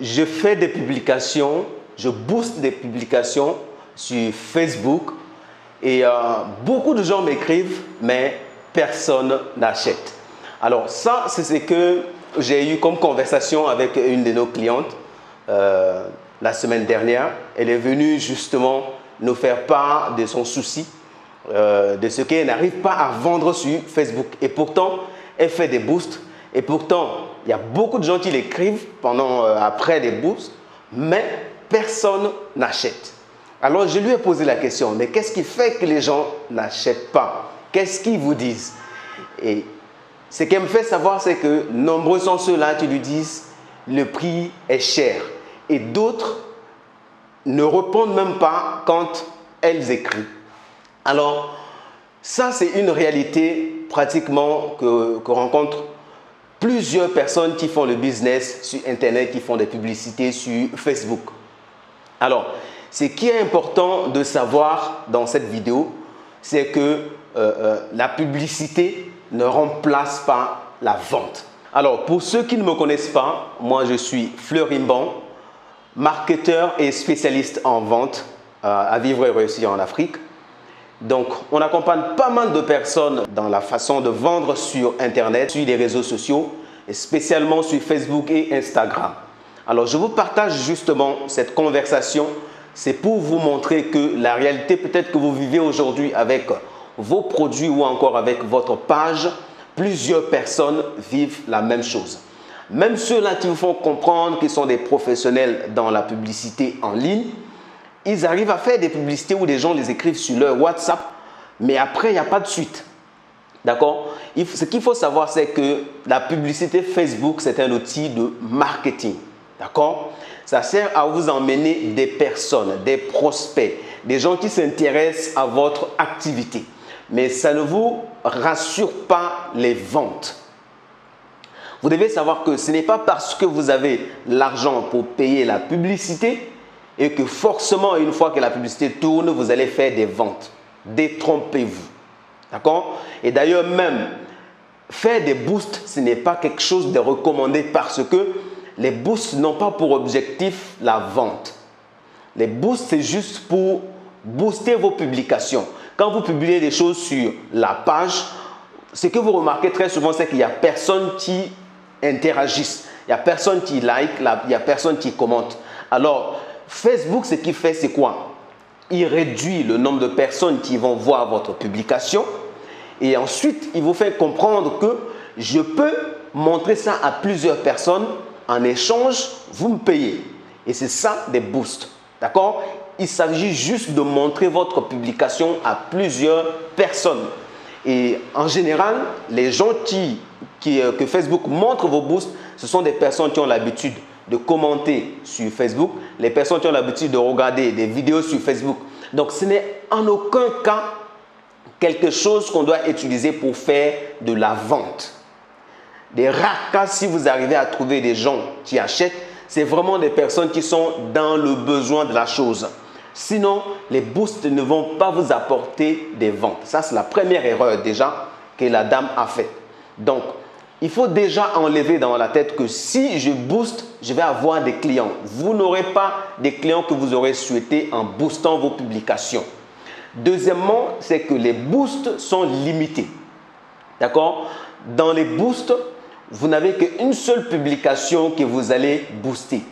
je fais des publications, je booste des publications sur Facebook et beaucoup de gens m'écrivent, mais personne n'achète. Alors ça, c'est ce que j'ai eu comme conversation avec une de nos clientes la semaine dernière. Elle est venue justement nous faire part de son souci, de ce qu'elle n'arrive pas à vendre sur Facebook. Et pourtant, elle fait des boosts. Et pourtant, il y a beaucoup de gens qui l'écrivent après des boosts, mais personne n'achète. Alors, je lui ai posé la question, mais qu'est-ce qui fait que les gens n'achètent pas? Qu'est-ce qu'ils vous disent? Et ce qu'elle me fait savoir, c'est que nombreux sont ceux-là qui lui disent le prix est cher. Et d'autres ne répondent même pas quand elles écrivent. Alors, ça, c'est une réalité pratiquement que rencontrent plusieurs personnes qui font le business sur Internet, qui font des publicités sur Facebook. Alors, ce qui est important de savoir dans cette vidéo, c'est que la publicité ne remplace pas la vente. Alors, pour ceux qui ne me connaissent pas, moi je suis Fleury Mban, marketeur et spécialiste en vente à vivre et réussir en Afrique. Donc, on accompagne pas mal de personnes dans la façon de vendre sur Internet, sur les réseaux sociaux, et spécialement sur Facebook et Instagram. Alors, je vous partage justement cette conversation. C'est pour vous montrer que la réalité peut-être que vous vivez aujourd'hui avec vos produits ou encore avec votre page, plusieurs personnes vivent la même chose. Même ceux-là qui vous font comprendre qu'ils sont des professionnels dans la publicité en ligne, ils arrivent à faire des publicités où des gens les écrivent sur leur WhatsApp, mais après, il n'y a pas de suite. D'accord? Ce qu'il faut savoir, c'est que la publicité Facebook, c'est un outil de marketing. D'accord? Ça sert à vous emmener des personnes, des prospects, des gens qui s'intéressent à votre activité. Mais ça ne vous rassure pas les ventes. Vous devez savoir que ce n'est pas parce que vous avez l'argent pour payer la publicité et que forcément, une fois que la publicité tourne, vous allez faire des ventes. Détrompez-vous. D'accord? Et d'ailleurs, même faire des boosts, ce n'est pas quelque chose de recommandé parce que les boosts n'ont pas pour objectif la vente. Les boosts, c'est juste pour booster vos publications. Quand vous publiez des choses sur la page, ce que vous remarquez très souvent, c'est qu'il n'y a personne qui interagisse. Il n'y a personne qui like, il n'y a personne qui commente. Alors, Facebook, ce qu'il fait, c'est quoi? Il réduit le nombre de personnes qui vont voir votre publication et ensuite, il vous fait comprendre que je peux montrer ça à plusieurs personnes. En échange, vous me payez. Et c'est ça des boosts. D'accord? Il s'agit juste de montrer votre publication à plusieurs personnes. Et en général, les gens que Facebook montre vos boosts, ce sont des personnes qui ont l'habitude de commenter sur Facebook, les personnes qui ont l'habitude de regarder des vidéos sur Facebook. Donc, ce n'est en aucun cas quelque chose qu'on doit utiliser pour faire de la vente. Des rares cas, si vous arrivez à trouver des gens qui achètent, c'est vraiment des personnes qui sont dans le besoin de la chose. Sinon, les boosts ne vont pas vous apporter des ventes. Ça, c'est la première erreur déjà que la dame a faite. Donc, il faut déjà enlever dans la tête que si je booste, je vais avoir des clients. Vous n'aurez pas des clients que vous aurez souhaité en boostant vos publications. Deuxièmement, c'est que les boosts sont limités. D'accord? Dans les boosts, vous n'avez qu'une seule publication que vous allez booster.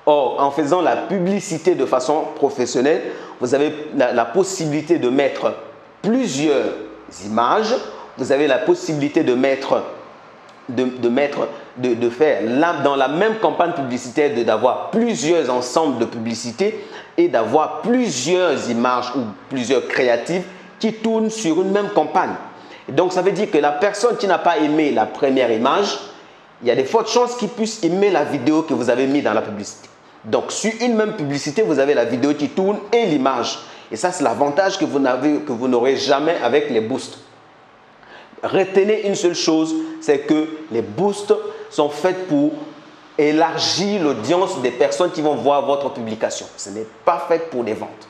Or, en faisant la publicité de façon professionnelle, vous avez la possibilité de mettre plusieurs images. Vous avez la possibilité de faire dans la même campagne publicitaire d'avoir plusieurs ensembles de publicités et d'avoir plusieurs images ou plusieurs créatives qui tournent sur une même campagne. Et donc, ça veut dire que la personne qui n'a pas aimé la première image, il y a des fortes chances qu'il puisse aimer la vidéo que vous avez mise dans la publicité. Donc, sur une même publicité, vous avez la vidéo qui tourne et l'image. Et ça, c'est l'avantage que vous n'aurez jamais avec les boosts. Retenez une seule chose, c'est que les boosts sont faits pour élargir l'audience des personnes qui vont voir votre publication. Ce n'est pas fait pour des ventes.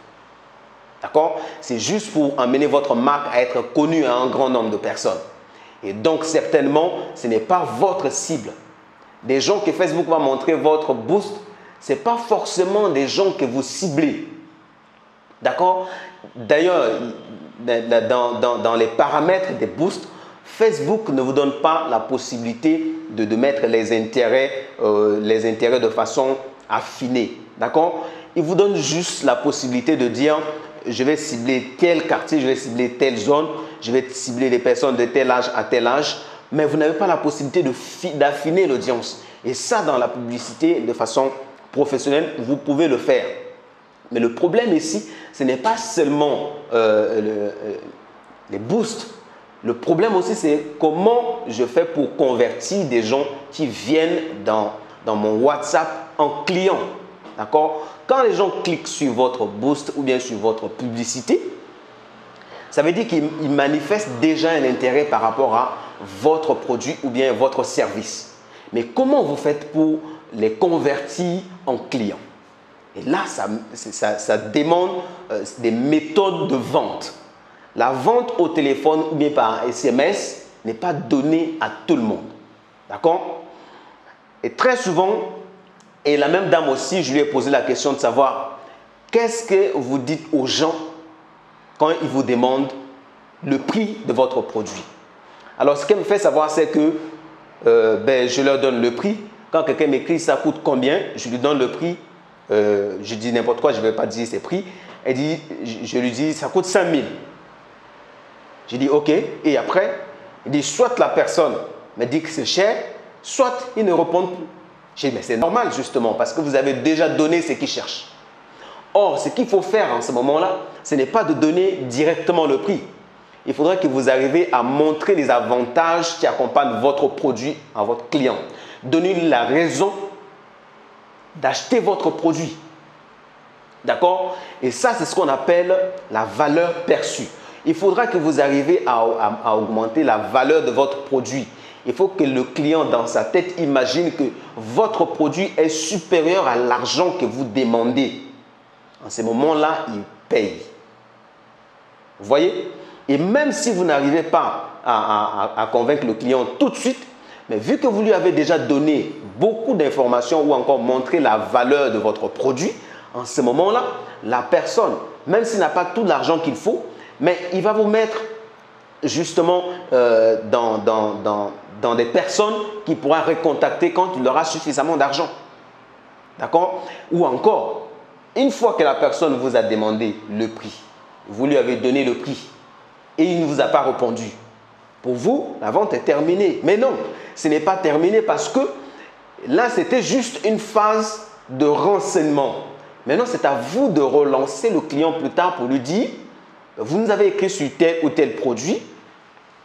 D'accord? C'est juste pour amener votre marque à être connue à un grand nombre de personnes. Et donc, certainement, ce n'est pas votre cible. Des gens que Facebook va montrer votre boost, ce n'est pas forcément des gens que vous ciblez. D'accord? D'ailleurs, dans les paramètres des boosts, Facebook ne vous donne pas la possibilité de mettre les intérêts de façon affinée. D'accord? Il vous donne juste la possibilité de dire je vais cibler tel quartier, je vais cibler telle zone, je vais cibler les personnes de tel âge à tel âge, mais vous n'avez pas la possibilité d'affiner l'audience. Et ça, dans la publicité, de façon professionnelle, vous pouvez le faire. Mais le problème ici, ce n'est pas seulement les boosts. Le problème aussi, c'est comment je fais pour convertir des gens qui viennent dans mon WhatsApp en clients. D'accord? Quand les gens cliquent sur votre boost ou bien sur votre publicité, ça veut dire qu'ils manifestent déjà un intérêt par rapport à votre produit ou bien votre service. Mais comment vous faites pour les convertir en clients? Et là, ça demande des méthodes de vente. La vente au téléphone ou bien par SMS n'est pas donnée à tout le monde. D'accord? Et très souvent, et la même dame aussi, je lui ai posé la question de savoir qu'est-ce que vous dites aux gens quand ils vous demandent le prix de votre produit. Alors, ce qu'elle me fait savoir, c'est que je leur donne le prix. Quand quelqu'un m'écrit ça coûte combien, je lui donne le prix. Je dis n'importe quoi, je ne vais pas dire ses prix. Elle dit, je lui dis ça coûte 5 000. Je dis ok. Et après, il dit soit la personne me dit que c'est cher, soit il ne répond plus. Je dis mais c'est normal justement parce que vous avez déjà donné ce qu'il cherche. Or, ce qu'il faut faire en ce moment-là, ce n'est pas de donner directement le prix. Il faudra que vous arriviez à montrer les avantages qui accompagnent votre produit à votre client. Donnez-lui la raison d'acheter votre produit. D'accord? Et ça, c'est ce qu'on appelle la valeur perçue. Il faudra que vous arriviez à augmenter la valeur de votre produit. Il faut que le client, dans sa tête, imagine que votre produit est supérieur à l'argent que vous demandez. En ce moment-là, il paye. Vous voyez? Et même si vous n'arrivez pas à convaincre le client tout de suite, mais vu que vous lui avez déjà donné beaucoup d'informations ou encore montré la valeur de votre produit, en ce moment-là, la personne, même s'il n'a pas tout l'argent qu'il faut, mais il va vous mettre justement dans des personnes qui pourra recontacter quand il aura suffisamment d'argent. D'accord? Ou encore, une fois que la personne vous a demandé le prix, vous lui avez donné le prix et il ne vous a pas répondu. Pour vous, la vente est terminée. Mais non, ce n'est pas terminé parce que là, c'était juste une phase de renseignement. Maintenant, c'est à vous de relancer le client plus tard pour lui dire « Vous nous avez écrit sur tel ou tel produit.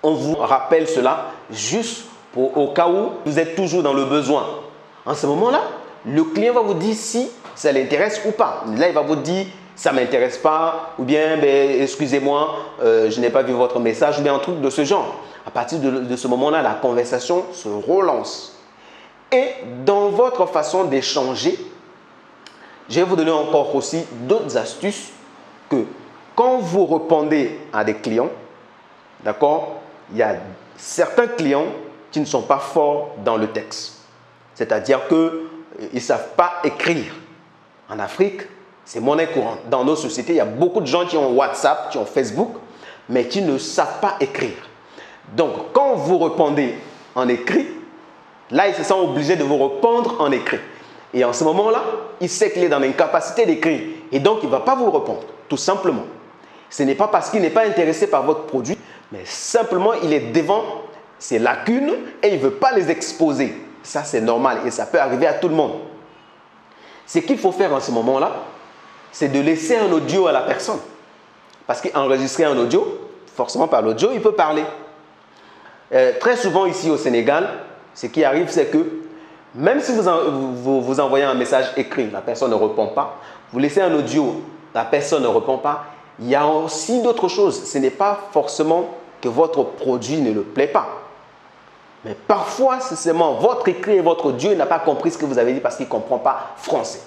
On vous rappelle cela juste au cas où vous êtes toujours dans le besoin. » En ce moment-là, le client va vous dire si ça l'intéresse ou pas. Là, il va vous dire « Ça ne m'intéresse pas » ou bien excusez-moi, je n'ai pas vu votre message » ou bien un truc de ce genre. À partir de ce moment-là, la conversation se relance. Et dans votre façon d'échanger, je vais vous donner encore aussi d'autres astuces que quand vous répondez à des clients, d'accord, il y a certains clients qui ne sont pas forts dans le texte. C'est-à-dire qu'ils ne savent pas écrire. En Afrique, c'est monnaie courante. Dans nos sociétés, il y a beaucoup de gens qui ont WhatsApp, qui ont Facebook, mais qui ne savent pas écrire. Donc, quand vous répondez en écrit, là, il se sent obligé de vous répondre en écrit. Et en ce moment-là, il sait qu'il est dans l'incapacité d'écrire. Et donc, il ne va pas vous répondre, tout simplement. Ce n'est pas parce qu'il n'est pas intéressé par votre produit, mais simplement, il est devant ses lacunes et il ne veut pas les exposer. Ça, c'est normal et ça peut arriver à tout le monde. Ce qu'il faut faire en ce moment-là, c'est de laisser un audio à la personne. Parce qu'enregistrer un audio, forcément par l'audio, il peut parler. Très souvent ici au Sénégal, ce qui arrive, c'est que même si vous envoyez un message écrit, la personne ne répond pas, vous laissez un audio, la personne ne répond pas, il y a aussi d'autres choses. Ce n'est pas forcément que votre produit ne le plaît pas. Mais parfois, c'est seulement votre écrit et votre audio n'a pas compris ce que vous avez dit parce qu'il ne comprend pas français.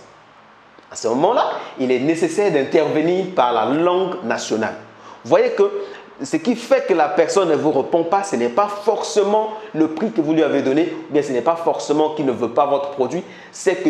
À ce moment-là, il est nécessaire d'intervenir par la langue nationale. Vous voyez que ce qui fait que la personne ne vous répond pas, ce n'est pas forcément le prix que vous lui avez donné, ou bien ce n'est pas forcément qu'il ne veut pas votre produit, c'est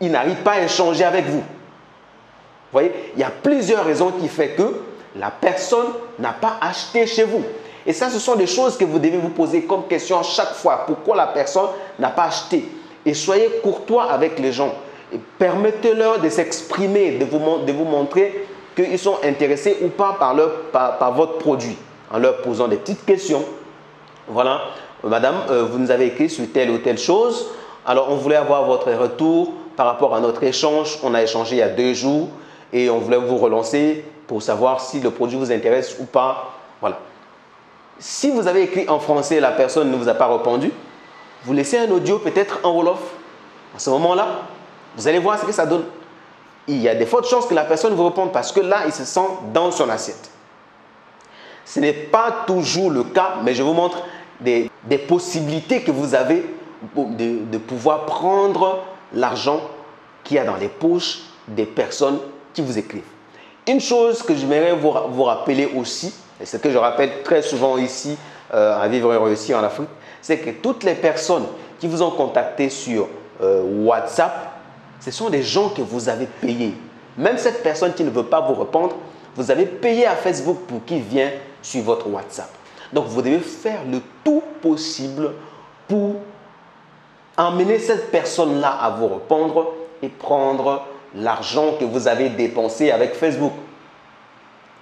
il n'arrive pas à échanger avec vous. Vous voyez, il y a plusieurs raisons qui font que la personne n'a pas acheté chez vous. Et ça, ce sont des choses que vous devez vous poser comme question à chaque fois. Pourquoi la personne n'a pas acheté? Et soyez courtois avec les gens. Et permettez-leur de s'exprimer, de vous montrer qu'ils sont intéressés ou pas par votre produit, en leur posant des petites questions. Voilà, madame, vous nous avez écrit sur telle ou telle chose. Alors, on voulait avoir votre retour par rapport à notre échange. On a échangé il y a 2 jours et on voulait vous relancer pour savoir si le produit vous intéresse ou pas. Voilà. Si vous avez écrit en français et la personne ne vous a pas répondu, vous laissez un audio peut-être en Wolof. À ce moment-là, vous allez voir ce que ça donne. Il y a des fortes chances que la personne vous réponde parce que là, il se sent dans son assiette. Ce n'est pas toujours le cas, mais je vous montre des possibilités que vous avez de pouvoir prendre l'argent qu'il y a dans les poches des personnes qui vous écrivent. Une chose que j'aimerais vous rappeler aussi, et ce que je rappelle très souvent ici à Vivre et Réussir en Afrique, c'est que toutes les personnes qui vous ont contacté sur WhatsApp, ce sont des gens que vous avez payés. Même cette personne qui ne veut pas vous répondre, vous avez payé à Facebook pour qu'il vienne sur votre WhatsApp. Donc, vous devez faire le tout possible pour emmener cette personne-là à vous répondre et prendre l'argent que vous avez dépensé avec Facebook.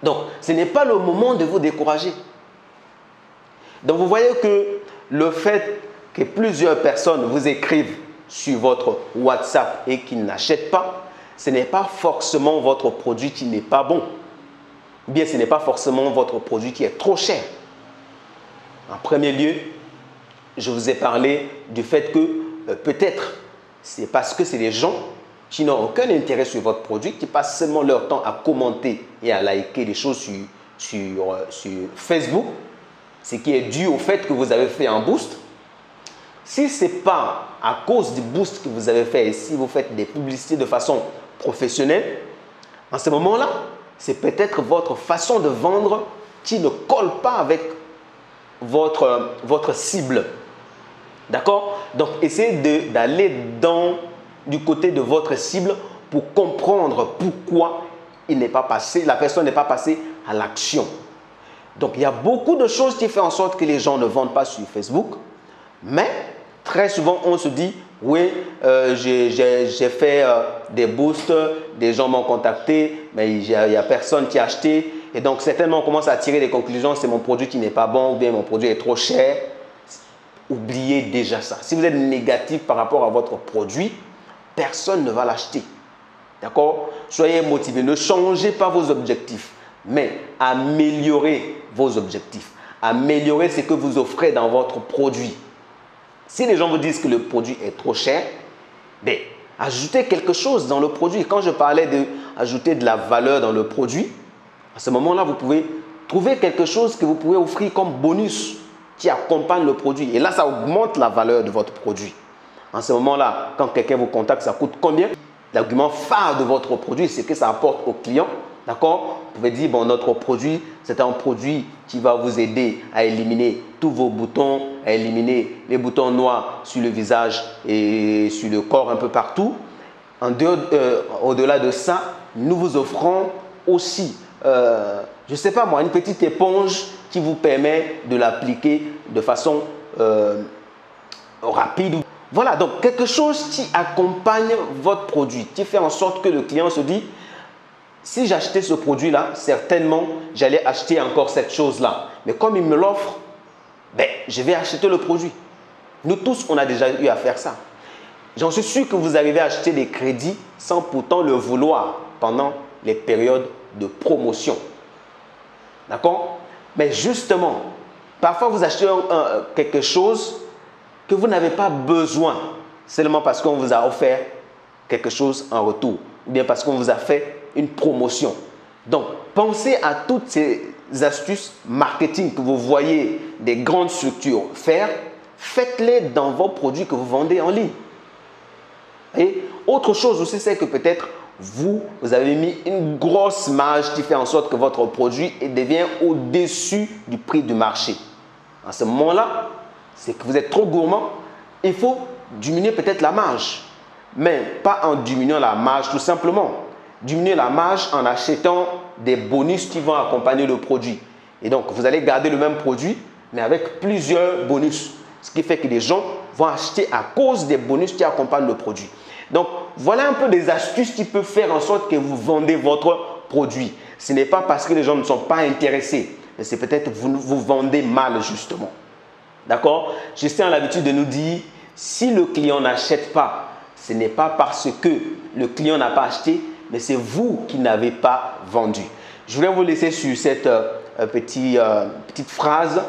Donc, ce n'est pas le moment de vous décourager. Donc, vous voyez que le fait que plusieurs personnes vous écrivent sur votre WhatsApp et qu'ils n'achètent pas, ce n'est pas forcément votre produit qui n'est pas bon. Ou bien ce n'est pas forcément votre produit qui est trop cher. En premier lieu, je vous ai parlé du fait que peut-être c'est parce que c'est des gens qui n'ont aucun intérêt sur votre produit, qui passent seulement leur temps à commenter et à liker des choses sur Facebook, ce qui est dû au fait que vous avez fait un boost. Si ce n'est pas à cause du boost que vous avez fait et si vous faites des publicités de façon professionnelle, en ce moment-là, c'est peut-être votre façon de vendre qui ne colle pas avec votre cible. D'accord? Donc, essayez d'aller du côté de votre cible pour comprendre pourquoi la personne n'est pas passée à l'action. Donc, il y a beaucoup de choses qui font en sorte que les gens ne vendent pas sur Facebook, mais très souvent, on se dit, oui, j'ai fait des boosts, des gens m'ont contacté, mais il n'y a personne qui a acheté. Et donc, certainement, on commence à tirer des conclusions, c'est mon produit qui n'est pas bon ou bien mon produit est trop cher. Oubliez déjà ça. Si vous êtes négatif par rapport à votre produit, personne ne va l'acheter. D'accord? Soyez motivé. Ne changez pas vos objectifs, mais améliorez vos objectifs. Améliorez ce que vous offrez dans votre produit. Si les gens vous disent que le produit est trop cher, ben, ajoutez quelque chose dans le produit. Quand je parlais d'ajouter de la valeur dans le produit, à ce moment-là, vous pouvez trouver quelque chose que vous pouvez offrir comme bonus qui accompagne le produit. Et là, ça augmente la valeur de votre produit. En ce moment-là, quand quelqu'un vous contacte, ça coûte combien? L'argument phare de votre produit, c'est que ça apporte au client. D'accord? Vous pouvez dire, bon, notre produit, c'est un produit qui va vous aider à éliminer tous vos boutons, à éliminer les boutons noirs sur le visage et sur le corps un peu partout. Au-delà de ça, nous vous offrons aussi, je ne sais pas moi, une petite éponge qui vous permet de l'appliquer de façon rapide. Voilà, donc quelque chose qui accompagne votre produit, qui fait en sorte que le client se dit, si j'achetais ce produit-là, certainement, j'allais acheter encore cette chose-là. Mais comme il me l'offre, ben, je vais acheter le produit. Nous tous, on a déjà eu à faire ça. J'en suis sûr que vous arrivez à acheter des crédits sans pourtant le vouloir pendant les périodes de promotion. D'accord? Mais justement, parfois vous achetez quelque chose que vous n'avez pas besoin, seulement parce qu'on vous a offert quelque chose en retour, ou bien parce qu'on vous a fait une promotion. Donc, pensez à toutes ces astuces marketing que vous voyez des grandes structures faire, faites-les dans vos produits que vous vendez en ligne. Et autre chose aussi, c'est que peut-être vous avez mis une grosse marge qui fait en sorte que votre produit devient au-dessus du prix du marché. À ce moment-là, c'est que vous êtes trop gourmand. Il faut diminuer peut-être la marge. mais pas en diminuant la marge tout simplement. Diminuer la marge en achetant des bonus qui vont accompagner le produit. Et donc, vous allez garder le même produit, mais avec plusieurs bonus. Ce qui fait que les gens vont acheter à cause des bonus qui accompagnent le produit. Donc, voilà un peu des astuces qui peuvent faire en sorte que vous vendez votre produit. Ce n'est pas parce que les gens ne sont pas intéressés, mais c'est peut-être que vous vendez mal justement. D'accord? Justin a l'habitude de nous dire, si le client n'achète pas, ce n'est pas parce que le client n'a pas acheté, mais c'est vous qui n'avez pas vendu. Je voulais vous laisser sur cette petite phrase.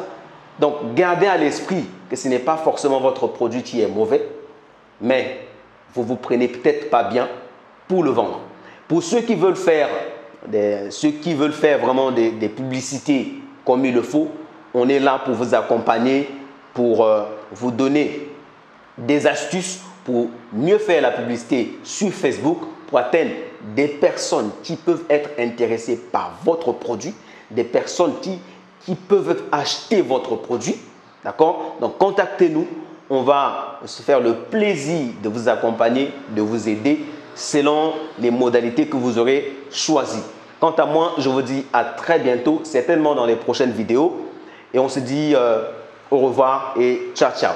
Donc, gardez à l'esprit que ce n'est pas forcément votre produit qui est mauvais, mais vous vous prenez peut-être pas bien pour le vendre. Pour ceux qui veulent faire, vraiment des publicités comme il le faut, on est là pour vous accompagner, pour vous donner des astuces pour mieux faire la publicité sur Facebook, pour atteindre des personnes qui peuvent être intéressées par votre produit, des personnes qui peuvent acheter votre produit. D'accord? Donc, contactez-nous. On va se faire le plaisir de vous accompagner, de vous aider selon les modalités que vous aurez choisies. Quant à moi, je vous dis à très bientôt, certainement dans les prochaines vidéos. Et on se dit au revoir et ciao, ciao.